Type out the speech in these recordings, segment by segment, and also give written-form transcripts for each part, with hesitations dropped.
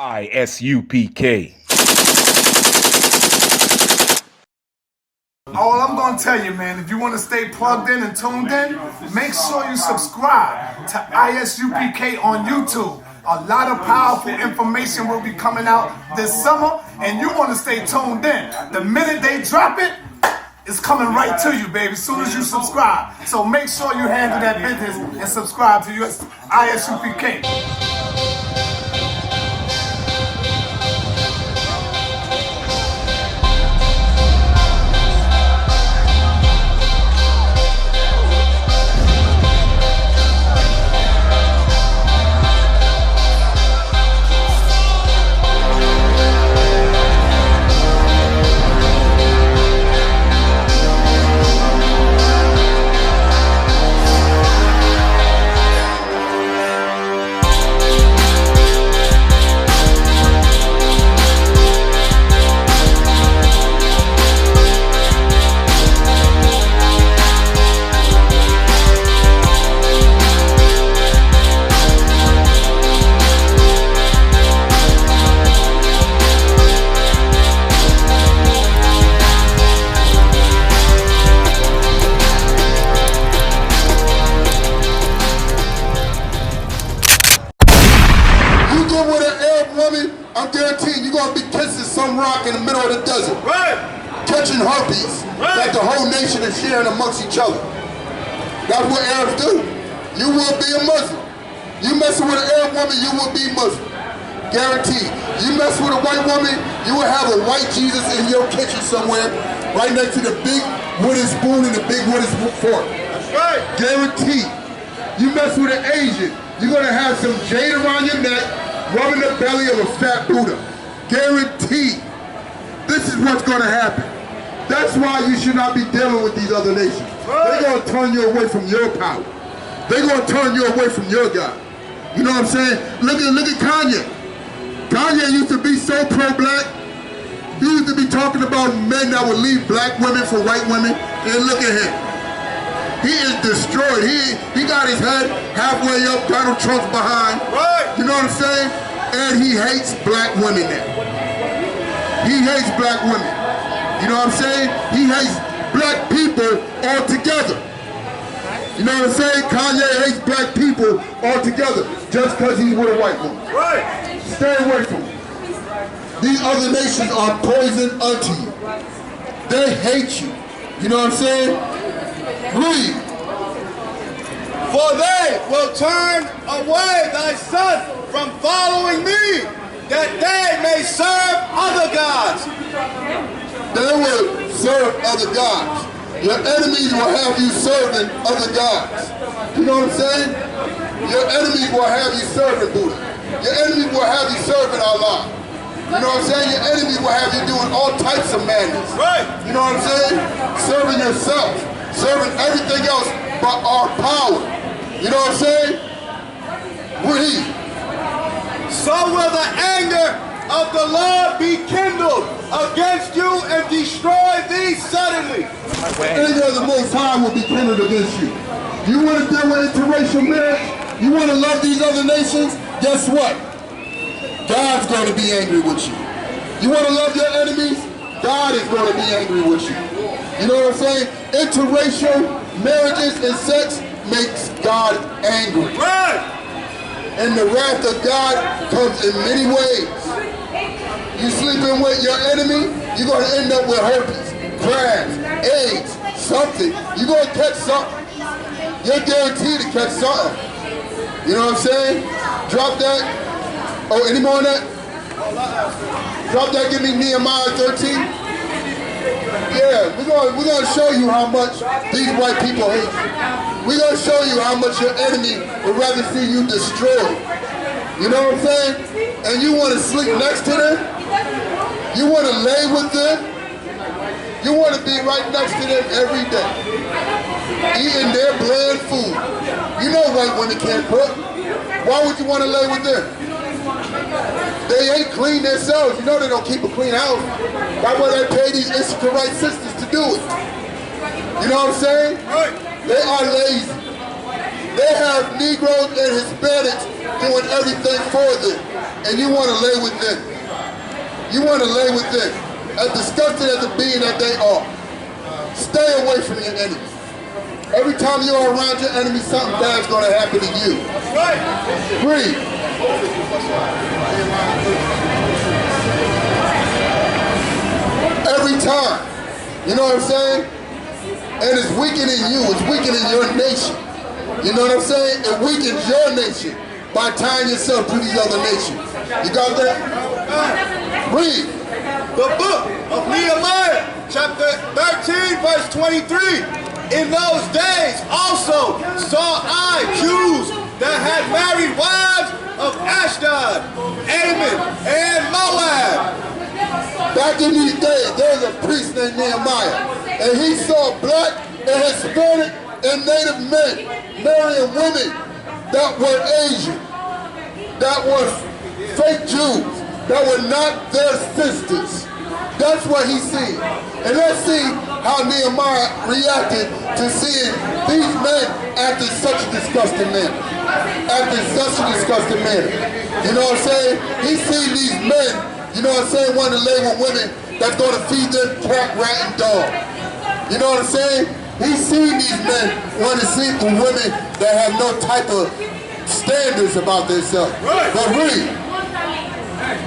I.S.U.P.K. All I'm going to tell you, man, if you want to stay plugged in and tuned in, make sure you subscribe to I.S.U.P.K. on YouTube. A lot of powerful information will be coming out this summer, and you want to stay tuned in. The minute they drop it, it's coming right to you, baby, as soon as you subscribe. So make sure you handle that business and subscribe to I.S.U.P.K. I'm guaranteeing you're going to be kissing some rock in the middle of the desert. Right. Catching herpes. Right. That the whole nation is sharing amongst each other. That's what Arabs do. You will be a Muslim. You messing with an Arab woman, you will be Muslim. Guaranteed. You mess with a white woman, you will have a white Jesus in your kitchen somewhere, right next to the big wooden spoon and the big wooden fork. That's right. Guaranteed. You mess with an Asian, you're going to have some jade around your neck, rubbing the belly of a fat Buddha. Guaranteed. This is what's going to happen. That's why you should not be dealing with these other nations. They're going to turn you away from your power. They're going to turn you away from your God. You know what I'm saying? Look at Kanye. Kanye used to be so pro-black. He used to be talking about men that would leave black women for white women. And look at him. He is destroyed. He got his head halfway up, Donald Trump's behind. Right. You know what I'm saying? And he hates black women now. He hates black women. You know what I'm saying? He hates black people altogether. You know what I'm saying? Kanye hates black people altogether just because he's with a white woman. Right. Stay away from him. These other nations are poison unto you. They hate you. You know what I'm saying? Read. For they will turn away thy son from following me, that they may serve other gods. They will serve other gods. Your enemies will have you serving other gods. You know what I'm saying? Your enemies will have you serving Buddha. Your enemies will have you serving Allah. You know what I'm saying? Your enemies will have you doing all types of madness. Right. You know what I'm saying? Serving yourself. Serving everything else but our power. You know what I'm saying? Read. So will the anger of the Lord be kindled against you and destroy thee suddenly. The anger of the Most High will be kindled against you. You want to deal with interracial marriage? You want to love these other nations? Guess what? God's going to be angry with you. You want to love your enemies? God is going to be angry with you. You know what I'm saying? Interracial marriages and sex makes God angry. Right. And the wrath of God comes in many ways. You sleeping with your enemy, you're going to end up with herpes, crabs, AIDS, something. You're going to catch something. You're guaranteed to catch something. You know what I'm saying? Drop that. Oh, any more on that? Drop that, give me Nehemiah 13. Yeah, we're gonna show you how much these white people hate you. We're gonna show you how much your enemy would rather see you destroyed. You know what I'm saying? And you want to sleep next to them? You want to lay with them? You want to be right next to them every day, eating their bland food. You know white women can't cook. Why would you want to lay with them? They ain't clean themselves. You know they don't keep a clean house. Why would they pay these Israelite sisters to do it? You know what I'm saying? They are lazy. They have Negroes and Hispanics doing everything for them. and you want to lay with them. You want to lay with them. As disgusting as a being that they are, stay away from your enemy. Every time you're around your enemy, something bad's going to happen to you. Read. Every time. You know what I'm saying? And it's weakening you. It's weakening your nation. You know what I'm saying? It weakens your nation by tying yourself to these other nations. You got that? Read. The book of Nehemiah, chapter 13, verse 23. In those days also saw I Jews that had married wives of Ashdod, Ammon, and Moab. Back in these days, there was a priest named Nehemiah, and he saw black and Hispanic and Native men marrying women that were Asian, that were fake Jews, that were not their sisters. That's what he seen. And let's see how Nehemiah reacted to seeing these men act in such a disgusting manner. You know what I'm saying? He seen these men, you know what I'm saying, want to lay with women that's going to feed them cat, rat, and dog. You know what I'm saying? He seen these men want to sleep with women that have no type of standards about themselves. But read.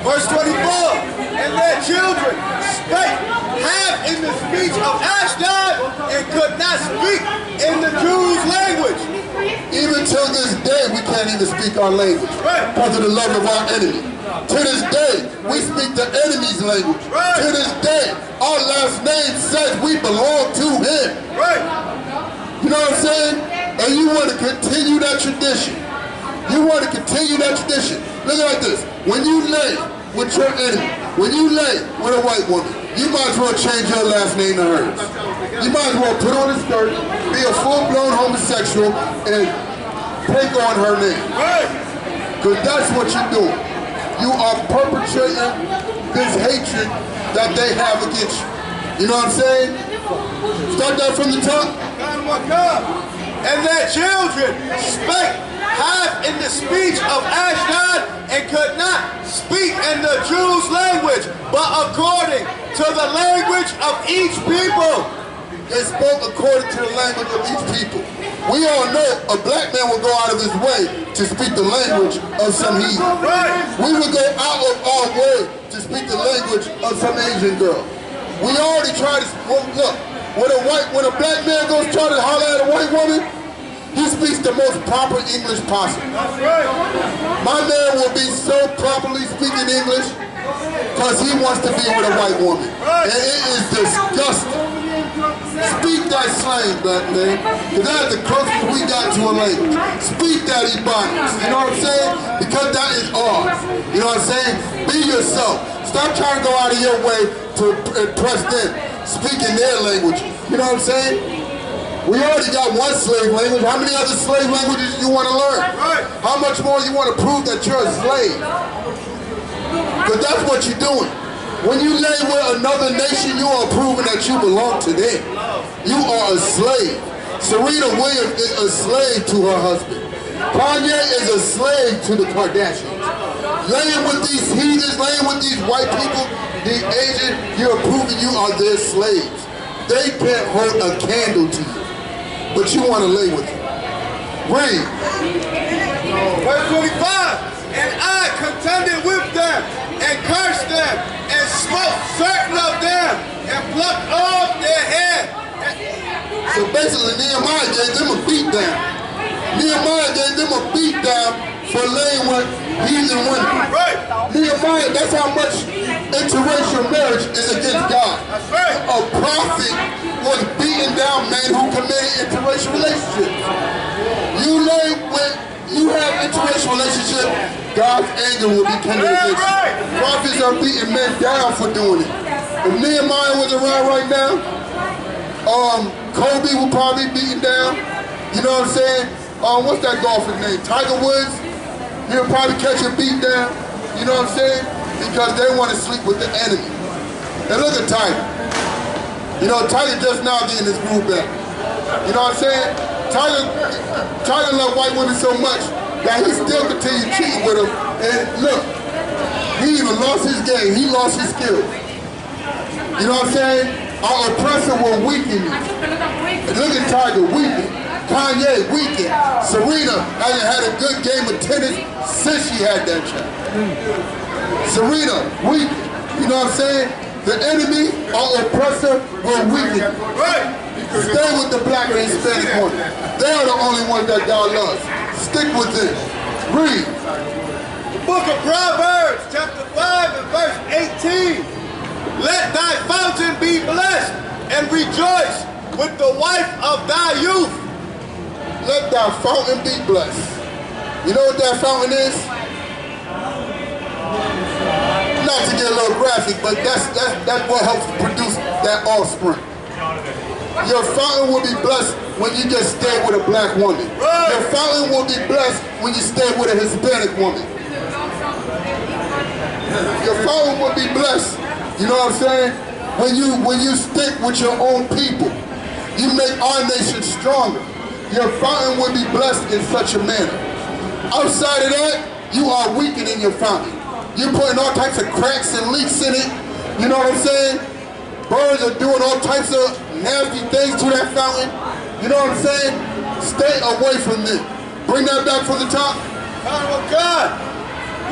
Verse 24. And their children spake half in the speech of Ashdod and could not speak in the Jews' language. Even till this day, we can't even speak our language because of the love of our enemy. To this day, we speak the enemy's language. To this day, our last name says we belong to him. You know what I'm saying? And you want to continue that tradition. You want to continue that tradition. Look at this. When you lay with your enemy, when you lay with a white woman, you might as well change your last name to hers. You might as well put on a skirt, be a full-blown homosexual, and take on her name. Because that's what you're doing. You are perpetrating this hatred that they have against you. You know what I'm saying? Start that from the top. And their children spake half in the speech of Ashdod and could not speak in the Jews' language, but according to the language of each people. They spoke according to the language of each people. We all know a black man will go out of his way to speak the language of some heathen. We would go out of our way to speak the language of some Asian girl. We already tried to, look, when a black man goes try to holler at a white woman, he speaks the most proper English possible. My man will be so properly speaking English because he wants to be with a white woman. And it is disgusting. Speak that slang, black man, because that's the closest we got to a language. Speak that Ebonics, you know what I'm saying? Because that is ours. You know what I'm saying? Be yourself. Stop trying to go out of your way to impress them. Speak in their language. You know what I'm saying? We already got one slave language. How many other slave languages do you want to learn? How much more you want to prove that you're a slave? Because that's what you're doing. When you lay with another nation, you are proving that you belong to them. You are a slave. Serena Williams is a slave to her husband. Kanye is a slave to the Kardashians. Laying with these heathens, laying with these white people, the Asian, you're proving you are their slaves. They can't hold a candle to you, but you want to lay with them. Read. Verse 25. And I contended with them and cursed them and smote certain of them and plucked off their head. So basically Nehemiah gave them a beat down. Nehemiah gave them a beat down for laying with heathen women. Nehemiah, that's how much interracial marriage is against God. A prophet was beating down men who committed interracial relationships. You have interracial relationship, God's anger will be kindled against you. Prophets are beating men down for doing it. If Nehemiah was around right now, Kobe will probably be beaten down. You know what I'm saying? What's that golfer's name? Tiger Woods? He'll probably catch a beat down. You know what I'm saying? Because they want to sleep with the enemy. And look at Tiger. You know, Tiger just now getting his groove back. You know what I'm saying? Tiger loved white women so much that he still continues cheating with them. And look, He even lost his game. He lost his skills. You know what I'm saying? Our oppressor will weaken you. Look at Tiger, weaken. Kanye, weaken. Serena hasn't had a good game of tennis since she had that child. Serena, weaken. You know what I'm saying? The enemy, our oppressor, will weaken. Stay with the black and Hispanic woman. They are the only ones that God loves. Stick with it. Read. The book of Proverbs, chapter 5 and verse 18. Let thy fountain be blessed and rejoice with the wife of thy youth. Let thy fountain be blessed. You know what that fountain is? Not to get a little graphic, but that's what helps produce that offspring. Your fountain will be blessed when you just stay with a black woman. Your fountain will be blessed when you stay with a Hispanic woman. Your fountain will be blessed, you know what I'm saying? When you stick with your own people. You make our nation stronger. Your fountain will be blessed in such a manner. Outside of that, you are weakening your fountain. You're putting all types of cracks and leaks in it. You know what I'm saying? Birds are doing all types of nasty things to that fountain. You know what I'm saying? Stay away from them. Bring that back from the top. Oh God,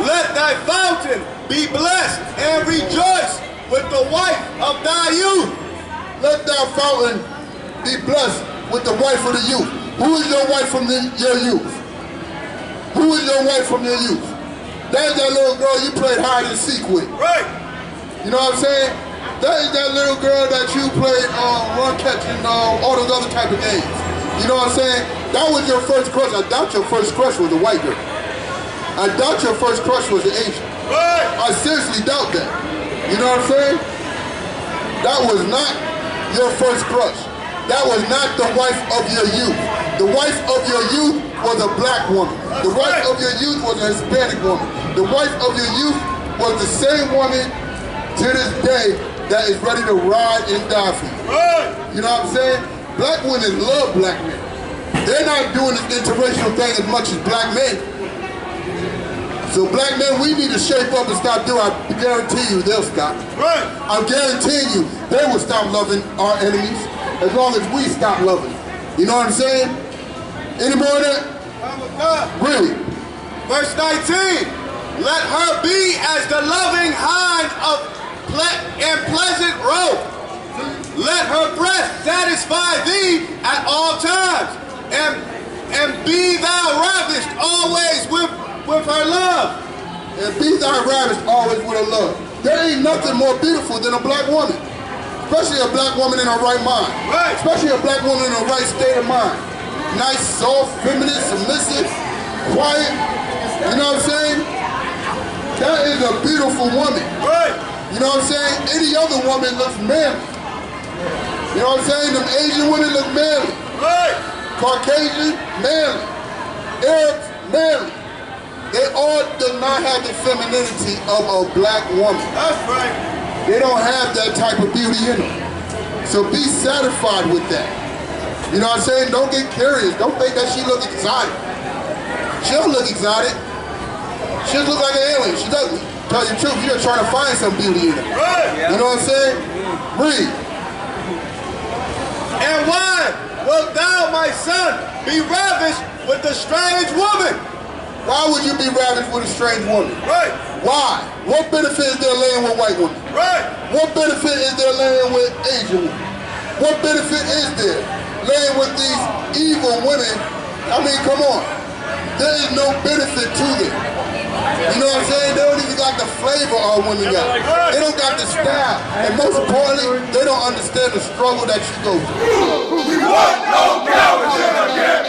let thy fountain be blessed and rejoice with the wife of thy youth. Let thy fountain be blessed with the wife of the youth. Who is your wife from your youth? Who is your wife from your youth? That's that little girl you played hide and seek with. Right. You know what I'm saying? That is that little girl that you played run catching, all those other type of games. You know what I'm saying? That was your first crush. I doubt your first crush was a white girl. I doubt your first crush was an Asian. Right. I seriously doubt that. You know what I'm saying? That was not your first crush. That was not the wife of your youth. The wife of your youth was a black woman. The wife of your youth was a Hispanic woman. The wife of your youth was the same woman to this day that is ready to ride and die for you. You know what I'm saying? Black women love black men. They're not doing this interracial thing as much as black men. So black men, we need to shape up and stop doing it. I guarantee you they'll stop. Right. I'm guaranteeing you they will stop loving our enemies as long as we stop loving them. You know what I'm saying? Any more of that? Really? Verse 19. Let her be as the loving hind and pleasant roe. Let her breast satisfy thee at all times, and be thou ravished always with her love. And be thou ravished always with her love. There ain't nothing more beautiful than a black woman. Especially a black woman in her right mind. Right. Especially a black woman in her right state of mind. Nice, soft, feminine, submissive, quiet. You know what I'm saying? That is a beautiful woman. Right. You know what I'm saying? Any other woman looks manly. You know what I'm saying? Them Asian women look manly. Right. Caucasian, manly. Arabs, manly. They all do not have the femininity of a black woman. That's right. They don't have that type of beauty in them. So be satisfied with that. You know what I'm saying? Don't get curious. Don't think that she look exotic. She don't look exotic. She just look like an alien. She's ugly. Tell you the truth, you're just trying to find some beauty in her. Right. You know what I'm saying? Read. And why wilt thou, my son, be ravished with a strange woman? Why would you be ravished with a strange woman? Right. Why? What benefit is there laying with white women? Right. What benefit is there laying with Asian women? What benefit is there laying with these evil women? I mean, come on. There is no benefit to them. You know what I'm saying? They don't even got the flavor our women got. They don't got the style. And most importantly, they don't understand the struggle that you go through. We want no cowards in our camp,